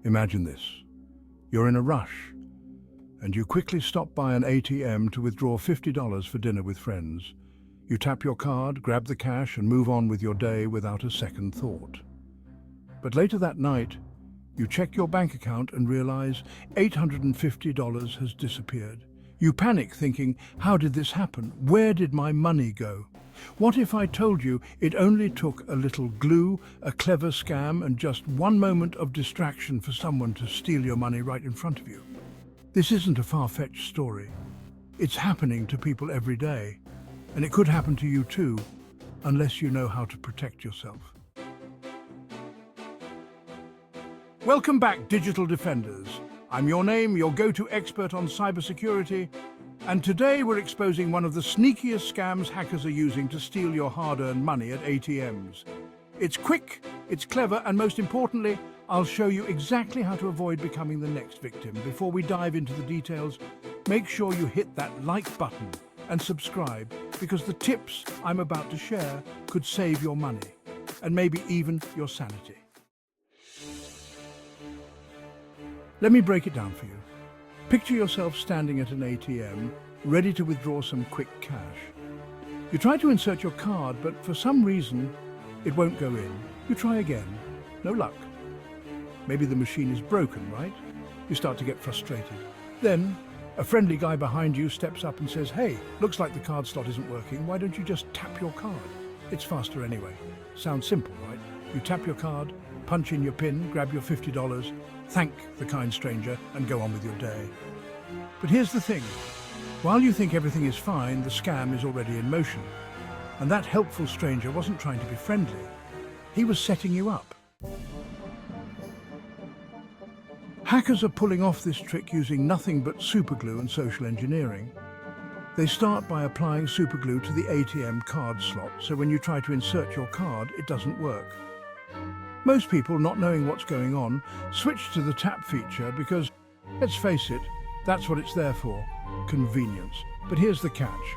Imagine this. You're in a rush, and you quickly stop by an ATM to withdraw $50 for dinner with friends. You tap your card, grab the cash, and move on with your day without a second thought. But later that night, you check your bank account and realize $850 has disappeared. You panic thinking, how did this happen? Where did my money go? What if I told you it only took a little glue, a clever scam, and just one moment of distraction for someone to steal your money right in front of you? This isn't a far-fetched story. It's happening to people every day, and it could happen to you too, unless you know how to protect yourself. Welcome back, Digital Defenders. I'm your go-to expert on cybersecurity, and today we're exposing one of the sneakiest scams hackers are using to steal your hard-earned money at ATMs. It's quick, it's clever, and most importantly, I'll show you exactly how to avoid becoming the next victim. Before we dive into the details, make sure you hit that like button and subscribe, because the tips I'm about to share could save your money, and maybe even your sanity. Let me break it down for you. Picture yourself standing at an ATM, ready to withdraw some quick cash. You try to insert your card, but for some reason, it won't go in. You try again. No luck. Maybe the machine is broken, right? You start to get frustrated. Then, a friendly guy behind you steps up and says, "Hey, looks like the card slot isn't working. Why don't you just tap your card? It's faster anyway." Sounds simple, right? You tap your card, punch in your PIN, grab your $50, thank the kind stranger, and go on with your day. But here's the thing. While you think everything is fine, the scam is already in motion. And that helpful stranger wasn't trying to be friendly. He was setting you up. Hackers are pulling off this trick using nothing but superglue and social engineering. They start by applying superglue to the ATM card slot, so when you try to insert your card, it doesn't work. Most people, not knowing what's going on, switch to the tap feature because, let's face it, that's what it's there for, convenience. But here's the catch.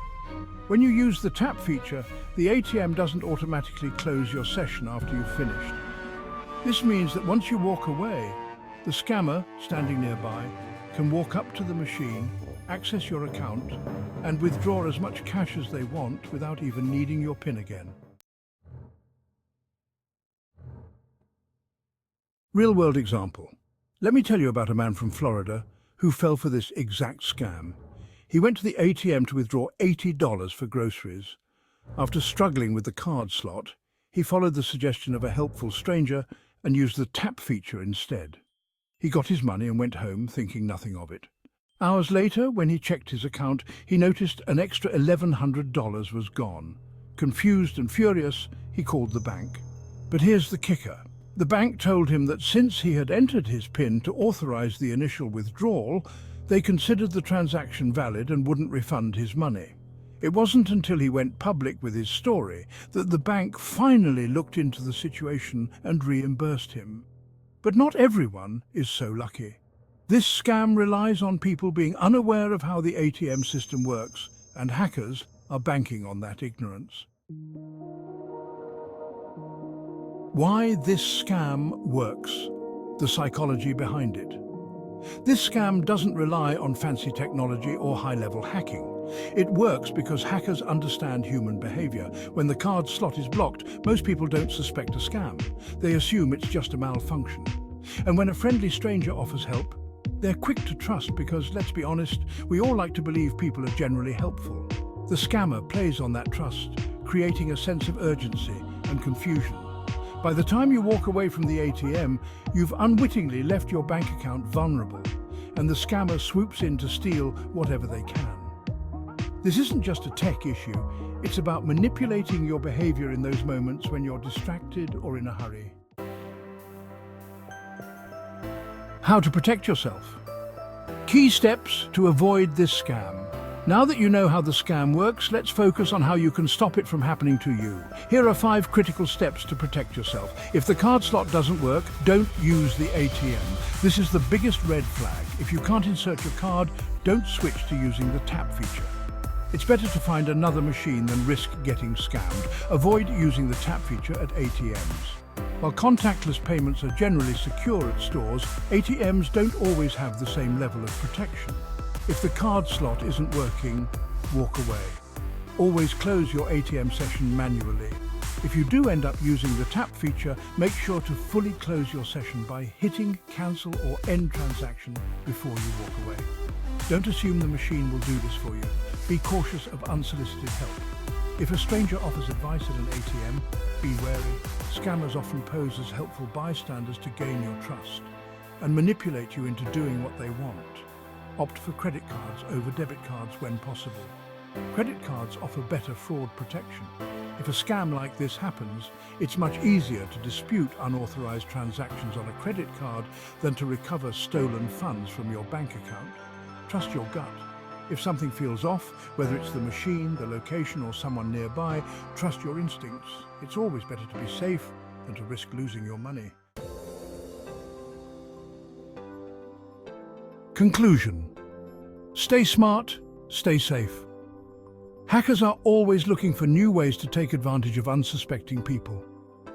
When you use the tap feature, the ATM doesn't automatically close your session after you've finished. This means that once you walk away, the scammer, standing nearby, can walk up to the machine, access your account, and withdraw as much cash as they want without even needing your PIN again. Real-world example. Let me tell you about a man from Florida who fell for this exact scam. He went to the ATM to withdraw $80 for groceries. After struggling with the card slot, he followed the suggestion of a helpful stranger and used the tap feature instead. He got his money and went home thinking nothing of it. Hours later, when he checked his account, he noticed an extra $1,100 was gone. Confused and furious, he called the bank. But here's the kicker. The bank told him that since he had entered his PIN to authorize the initial withdrawal, they considered the transaction valid and wouldn't refund his money. It wasn't until he went public with his story that the bank finally looked into the situation and reimbursed him. But not everyone is so lucky. This scam relies on people being unaware of how the ATM system works, and hackers are banking on that ignorance. Why this scam works, the psychology behind it. This scam doesn't rely on fancy technology or high-level hacking. It works because hackers understand human behavior. When the card slot is blocked, most people don't suspect a scam. They assume it's just a malfunction. And when a friendly stranger offers help, they're quick to trust because, let's be honest, we all like to believe people are generally helpful. The scammer plays on that trust, creating a sense of urgency and confusion. By the time you walk away from the ATM, you've unwittingly left your bank account vulnerable, and the scammer swoops in to steal whatever they can. This isn't just a tech issue, it's about manipulating your behavior in those moments when you're distracted or in a hurry. How to protect yourself. Key steps to avoid this scam. Now that you know how the scam works, let's focus on how you can stop it from happening to you. Here are 5 critical steps to protect yourself. If the card slot doesn't work, don't use the ATM. This is the biggest red flag. If you can't insert your card, don't switch to using the tap feature. It's better to find another machine than risk getting scammed. Avoid using the tap feature at ATMs. While contactless payments are generally secure at stores, ATMs don't always have the same level of protection. If the card slot isn't working, walk away. Always close your ATM session manually. If you do end up using the tap feature, make sure to fully close your session by hitting cancel or end transaction before you walk away. Don't assume the machine will do this for you. Be cautious of unsolicited help. If a stranger offers advice at an ATM, be wary. Scammers often pose as helpful bystanders to gain your trust and manipulate you into doing what they want. Opt for credit cards over debit cards when possible. Credit cards offer better fraud protection. If a scam like this happens, it's much easier to dispute unauthorized transactions on a credit card than to recover stolen funds from your bank account. Trust your gut. If something feels off, whether it's the machine, the location, or someone nearby, trust your instincts. It's always better to be safe than to risk losing your money. Conclusion. Stay smart, stay safe. Hackers are always looking for new ways to take advantage of unsuspecting people.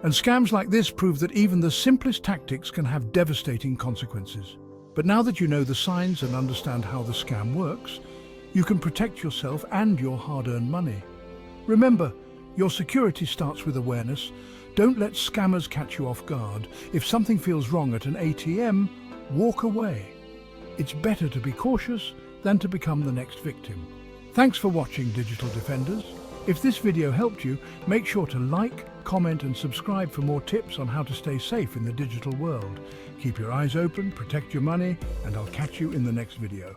And scams like this prove that even the simplest tactics can have devastating consequences. But now that you know the signs and understand how the scam works, you can protect yourself and your hard-earned money. Remember, your security starts with awareness. Don't let scammers catch you off guard. If something feels wrong at an ATM, walk away. It's better to be cautious than to become the next victim. Thanks for watching, Digital Defenders. If this video helped you, make sure to like, comment and subscribe for more tips on how to stay safe in the digital world. Keep your eyes open, protect your money, and I'll catch you in the next video.